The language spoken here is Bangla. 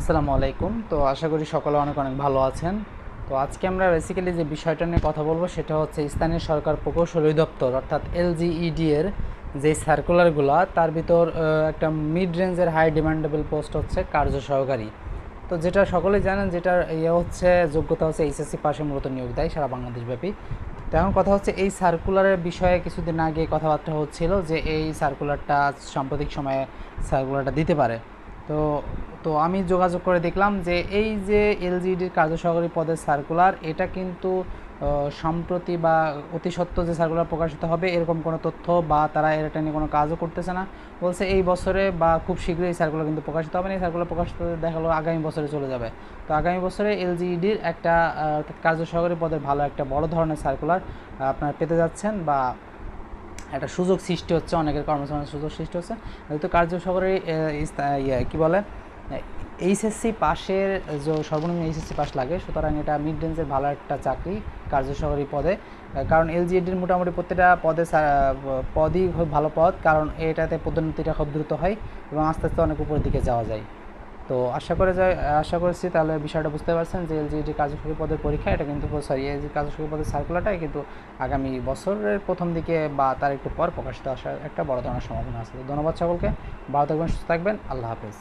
আসসালামু আলাইকুম। তো আশা করি সকলে অনেক অনেক ভালো আছেন। তো আজকে আমরা বেসিক্যালি যে বিষয়টা নিয়ে কথা বলবো সেটা হচ্ছে স্থানীয় সরকার প্রকৌশল অধিদপ্তর অর্থাৎ এলজিইডি এর যে সার্কুলারগুলো তার ভিতর একটা মিড রেঞ্জের হাই ডিমান্ডেবল পোস্ট হচ্ছে কার্য সহকারী। তো যেটা সকলেই জানেন, যেটার হচ্ছে যোগ্যতা হচ্ছে এইচএসসি পাশে মূলত নিয়োগ দেয় সারা বাংলাদেশব্যাপী। তো এখন কথা হচ্ছে এই সার্কুলারের বিষয়ে কিছুদিন আগে কথাবার্তা হচ্ছিল যে এই সার্কুলারটা সাম্প্রতিক সময়ে সার্কুলারটা দিতে পারে। তো তো আমি যোগাযোগ করে দেখলাম যে এই যে এলজিইডির কার্য সহকারী পদের সার্কুলার, এটা কিন্তু সম্প্রতি বা অতি সত্ত্বর যে সার্কুলার প্রকাশিত হবে এরকম কোনো তথ্য বা তারা এটা নিয়ে কোনো কাজও করতেছে না। বলছে এই বছরে বা খুব শীঘ্রই এই সার্কুলার কিন্তু প্রকাশিত হবে না। এই সার্কুলার প্রকাশিত দেখা গেলো আগামী বছরে চলে যাবে। তো আগামী বছরে এলজিইডির একটা কার্য সহকারী পদের ভালো একটা বড় ধরনের সার্কুলার আপনারা পেতে যাচ্ছেন, বা একটা সুযোগ সৃষ্টি হচ্ছে, অনেকের কর্মসংস্থানের সুযোগ সৃষ্টি হচ্ছে। যেহেতু কার্য সহকারী কী বলে এইচএসসি পাশের যে সর্বনিম্ন এইচএসসি পাস লাগে, সুতরাং এটা মিড রেঞ্জের ভালো একটা চাকরি কার্য সহকারী পদে। কারণ এলজিইডির মোটামুটি প্রত্যেকটা পদই খুব ভালো পদ, কারণ এটাতে পদোন্নতিটা খুব দ্রুত হয় এবং আস্তে আস্তে অনেক উপরের দিকে যাওয়া যায়। তো আশা করছি তাহলে বিষয়টা বুঝতে পারছেন যে এলজিইডি কার্যকরী পদের পরীক্ষা, এটা কিন্তু এলজি কার্যকরী পদের সার্কুলারটা কিন্তু আগামী বছরের প্রথম দিকে বা তার একটু পর প্রকাশিত আসার একটা বড় ধরনের সম্ভাবনা আছে। ধন্যবাদ সকলকে, ভালো থাকবেন, সুস্থ থাকবেন, আল্লাহ হাফেজ।